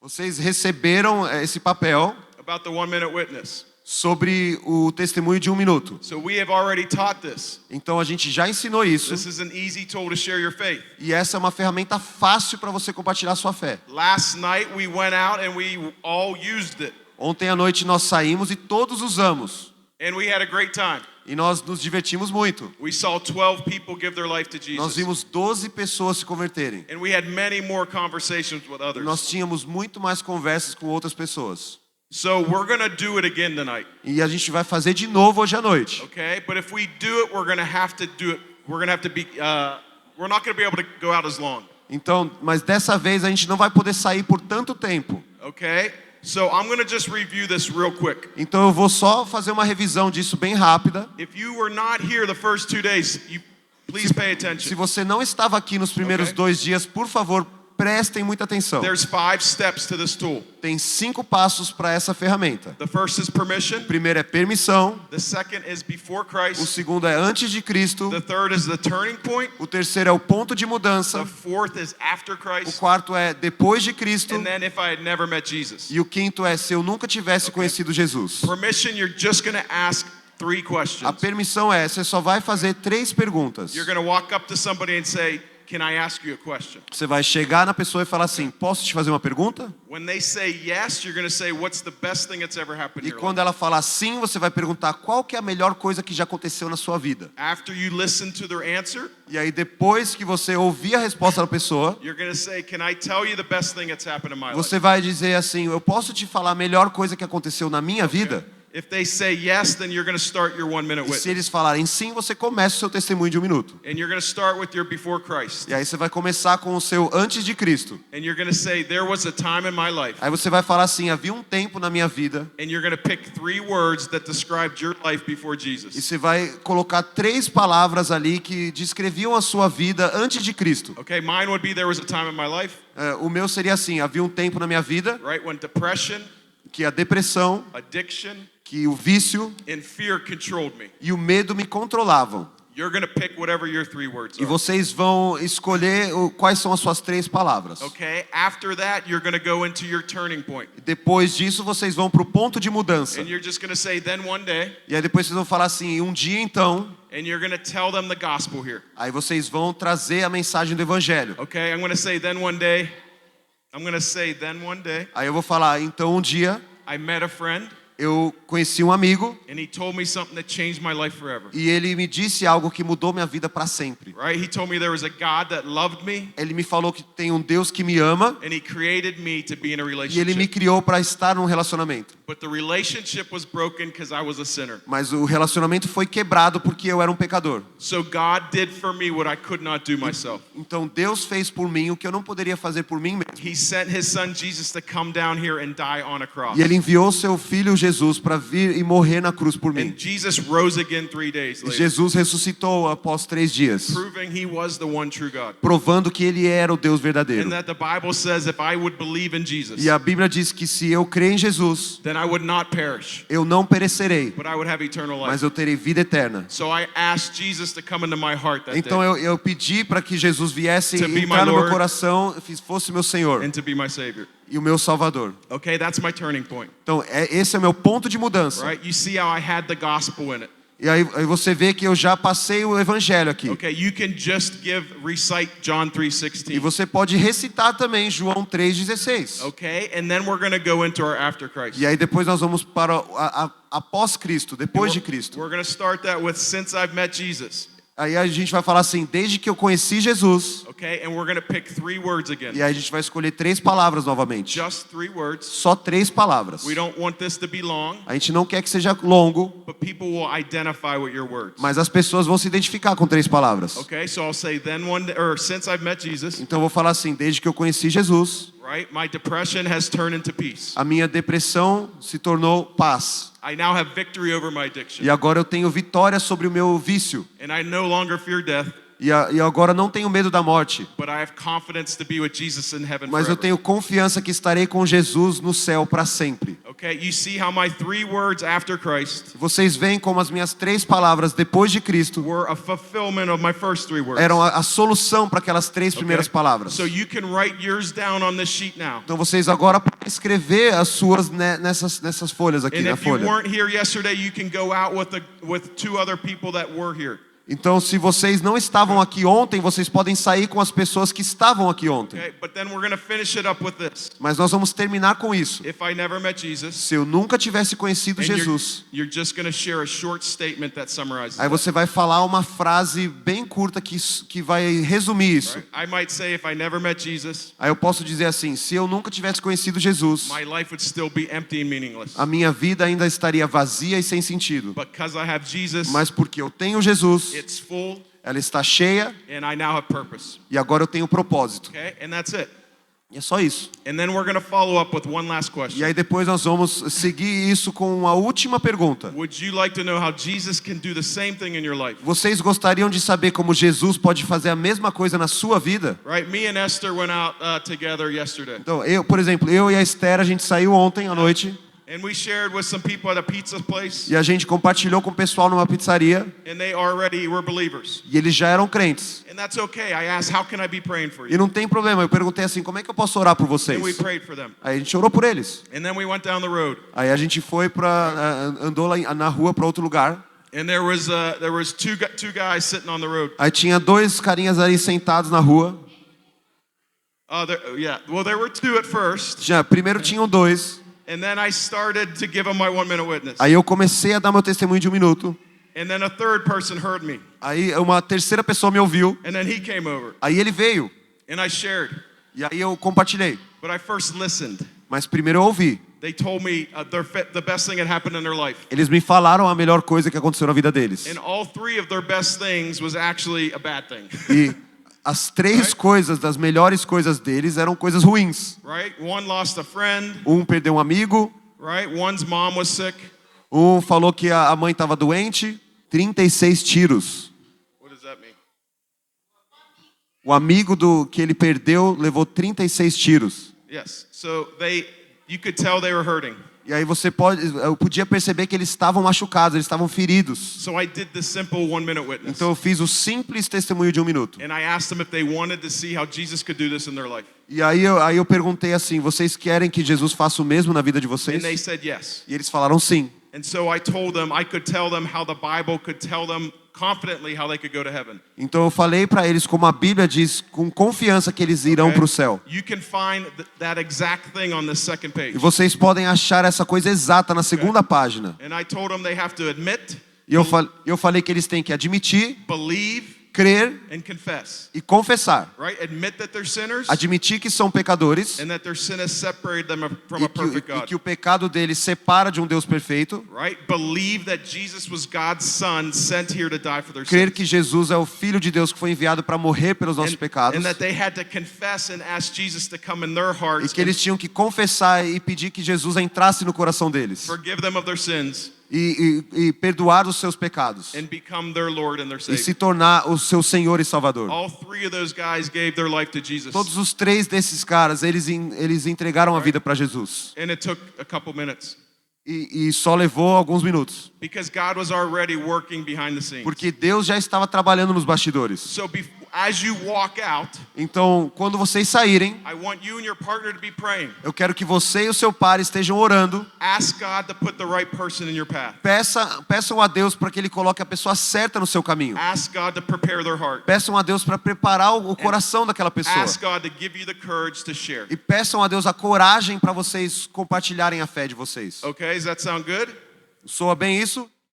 Vocês receberam esse papel about the 1 minute witness. sobre o testemunho de 1 minuto. So we have already taught this. Então a gente já ensinou isso. This is an easy tool to share your faith. E essa é uma ferramenta fácil para você compartilhar sua fé. Last night we went out and we all used it. Ontem à noite nós saímos e todos usamos. And we had a great time. E nós nos divertimos muito. We saw 12 people give their life to Nós Jesus. vimos 12 pessoas se converterem. And we had many more conversations with others. Nós tínhamos muito mais conversas com outras pessoas. So we're going to do it again tonight. E a gente vai fazer de novo hoje à noite. Okay? But if we do it, we're going to have to do it. We're going to have to be we're not going to be able to go out as long. Então, mas dessa vez a gente não vai poder sair por tanto tempo. Okay? So I'm going to just review this real quick. Então eu vou só fazer uma revisão disso bem rápida. If you were not here the first 2 days, please pay Se attention. você não estava aqui nos primeiros Okay. 2 dias, por favor, prestem muita atenção. There's 5 steps to this tool. Tem 5 passos para essa ferramenta. The first is permission. O primeiro é permissão. The second is before O Christ. segundo é antes de Cristo. The third is the turning point. O terceiro é o ponto de The mudança. fourth is after O Christ. quarto é depois de Cristo. And then if I had never met Jesus. E o quinto é se eu nunca tivesse conhecido Jesus. Permission, you're just going to ask 3 A questions. permissão é, você só vai fazer 3 perguntas. You're going to walk up to somebody and say, "Can I ask you a question?" Você vai chegar na pessoa e falar assim, posso te fazer uma pergunta? When they say yes, you're going to say, "What's the best thing that's ever happened in E your quando life?" ela falar sim, você vai perguntar qual que é a melhor coisa que já aconteceu na sua vida. After you listen to their answer, E aí depois que você ouvir a resposta da pessoa, you're going to say, "Can I tell you the best thing that's happened in my life?" você vai dizer assim, eu posso te falar a melhor coisa que aconteceu na minha vida? If they say yes, then you're going to start your 1 minute E se witness. eles falarem sim, você começa o seu testemunho de 1 minuto. And you're going to start with your before Christ. E aí você vai começar com o seu antes de Cristo. And you're going to say, "There was a time in my life." Aí você vai falar assim, havia um tempo na minha vida. And you're going to pick 3 words that described your life before E Jesus. você vai colocar 3 palavras ali que descreviam a sua vida antes de Cristo. Okay, mine would be, "There was a time in my life," O meu seria assim, havia um tempo na minha vida right, when depression, que a depressão, addiction, que o vício and fear controlled me. e o medo me controlavam. You're going to pick whatever your 3 words E are. vocês vão escolher quais são as suas 3 palavras. Okay, after that, you're going to go into your turning point. E depois disso, vocês vão para o ponto de mudança. And you're just going to say, "Then one day," E aí depois vocês vão falar assim, um dia então, and you're going to tell them the gospel here. aí vocês vão trazer a mensagem do Evangelho. Okay, I'm going to say, "Then one day," I'm going to say, "Then one day, Aí eu vou falar, então um dia I met a friend, eu conheci um amigo and he told me something that changed my life forever." e ele me disse algo que mudou minha vida para sempre. Right? He told me there was a God that loved me, Ele me falou que tem um Deus que me ama and he created me to be in a e ele me relationship. criou para estar num relacionamento. But the relationship was broken because I was a sinner. Mas o relacionamento foi quebrado porque eu era um pecador. So God did for me what I could not do myself. Então Deus fez por mim o que eu não poderia fazer por mim mesmo. He sent his son Jesus to come down here and die on a cross. E ele enviou seu filho Jesus para vir e morrer na cruz por mim. And Jesus rose again 3 days E later, Jesus ressuscitou após 3 dias, proving he was the one true God. provando que ele era o Deus And verdadeiro. that the Bible says if I would believe in Jesus, E a Bíblia diz que se eu crer em Jesus, then I would not perish, eu não perecerei, but I would have eternal mas life. eu terei vida eterna. So I asked Jesus to come into my heart that Então day eu pedi para que Jesus viesse To be entrar my no meu Lord. coração, fosse meu Senhor and to be my Savior. e o meu Salvador. Okay, that's my turning point. Então esse é o meu ponto de mudança. Right? You see how I had the gospel in it. E aí você vê que eu já passei o evangelho aqui. Okay, you can just recite John E 3:16. você pode recitar também João 3,16. Okay, and then we're going to go into our after Christ. E aí depois nós vamos para após Cristo, depois de Cristo. We're going to start that with "Since I've met Jesus." Aí a gente vai falar assim, desde que eu conheci Jesus. Okay, and we're going to pick 3 words again. E aí a gente vai escolher 3 palavras novamente. Just 3 words. Só 3 palavras. We don't want this to be long, A gente não quer que seja longo, but people will identify with your words. mas as pessoas vão se identificar com 3 palavras. Okay, so I'll say then one day, or since I've met Jesus, Então eu vou falar assim, desde que eu conheci Jesus, right? My depression has turned into peace. a minha depressão se tornou paz. I now have victory over my addiction. E agora eu tenho vitória sobre o meu vício. And I no longer fear death, E agora não tenho medo da morte. but I have confidence to be with Jesus in heaven Mas eu forever. tenho confiança que estarei com Jesus no céu para sempre. Okay, Okay, you see how my 3 words after Christ Vocês veem como as minhas 3 palavras depois de Cristo were a fulfillment of my first 3 words. eram a solução para aquelas 3 primeiras palavras. So you can write yours down on this sheet now. Então vocês agora podem escrever as suas nessas folhas aqui And na if you folha. weren't here yesterday, you can go out with 2 other people that were here. Então, se vocês não estavam aqui ontem, vocês podem sair com as pessoas que estavam aqui ontem. Okay, but then we're going to finish it up with this. Mas nós vamos terminar com isso. If I never met Jesus, Se eu nunca tivesse conhecido and Jesus, you're just going to share a short statement that summarizes aí it. você vai falar uma frase bem curta que vai resumir isso. Right? I might say, if I never met Jesus, Aí eu posso dizer assim: se eu nunca tivesse conhecido Jesus, my life would still be empty and meaningless. a minha vida ainda estaria vazia e sem sentido. But because I have Jesus, Mas porque eu tenho Jesus, it's full, ela está cheia and I now have purpose. e agora eu tenho propósito. Okay, and that's it. E é só isso. And then we're going to follow up with one last question. E aí depois nós vamos seguir isso com uma última pergunta. Would you like to know how Jesus can do the same thing in your life? Vocês gostariam de saber como Jesus pode fazer a mesma coisa na sua vida? Right? Me and Esther went out together yesterday. Então, por exemplo, eu e a Esther, a gente saiu ontem à noite And we shared with some people at a pizza place, e a gente compartilhou com o pessoal numa pizzaria and they already were believers. e eles já eram crentes. And that's okay. I asked, how can I be praying for E you? não tem problema, eu perguntei assim: como é que eu posso orar por vocês? And we prayed for them. Aí a gente orou por eles. And then we went down the road. Aí a gente foi andou lá na rua para outro lugar. And there was two guys sitting on the road. Aí tinha 2 carinhas ali sentados na rua. Well, there were 2 at first. Primeiro tinham 2. And then I started to give them my 1-minute witness. Aí eu comecei a dar meu testemunho de 1 minuto. And then a third person heard me. Aí uma terceira pessoa me ouviu. And then he came over. Aí ele veio. And I shared. E aí eu compartilhei. But I first listened. Mas primeiro eu ouvi. They told me the best thing that happened in their life. Eles me falaram a melhor coisa que aconteceu na vida deles. And all 3 of their best things was actually a bad thing. E as 3 coisas, das melhores coisas deles, eram coisas ruins. Right? One lost a friend. Um perdeu um amigo. Right? One's mom was sick. Um falou que a mãe estava doente. 36 tiros. What does that mean? O amigo que ele perdeu levou 36 tiros. Yes. So you could tell they were hurting. E aí eu podia perceber que eles estavam machucados, eles estavam feridos. So I did the simple 1-minute witness. Então eu fiz o simples testemunho de 1 minuto. And I asked them if they wanted to see how Jesus could do this in their life. E aí eu perguntei assim: vocês querem que Jesus faça o mesmo na vida de And vocês? they said yes. E eles falaram sim. And so I told them I could tell them how the Bible could tell them confidently how they could go to heaven. Então eu falei para eles como a Bíblia diz, com confiança, que eles irão para o céu. You can find that exact thing on the second page. E vocês podem achar essa coisa exata na segunda página. And I told them they have to admit, E eu falei que eles têm que admitir, believe, crer and confess. e confessar. Right? Admit that they're sinners Admitir que são pecadores and that their sin has separated them from a e perfect God. que o pecado deles separa de um Deus perfeito. Right? Believe that Jesus was God's son sent here to die for their Crer sins. que Jesus é o Filho de Deus que foi enviado para morrer pelos nossos pecados. And that they had to confess and ask Jesus to come in their hearts E que eles tinham que confessar e pedir que Jesus entrasse no coração deles. forgive them of their sins E perdoar os seus pecados. and become their Lord and their E Savior. se tornar o seu Senhor e Salvador. All 3 of those guys gave their life to Jesus. Todos os 3 desses caras, eles entregaram a vida para Jesus. And it took a couple minutes. E só levou alguns minutos. Because God was already working behind the scenes. Porque Deus já estava trabalhando nos bastidores. So as you walk out, Então, quando vocês saírem, I want you and your partner to be praying. eu quero que você e o seu par estejam orando. Ask God to put the right person in your path. Peçam a Deus para que Ele coloque a pessoa certa no seu caminho. Ask God to prepare their heart. Peçam a Deus para preparar o coração daquela pessoa. Ask God to give you the courage to share. E peçam a Deus a coragem para vocês compartilharem a fé de vocês. Okay, does that sound good? Soa bem isso?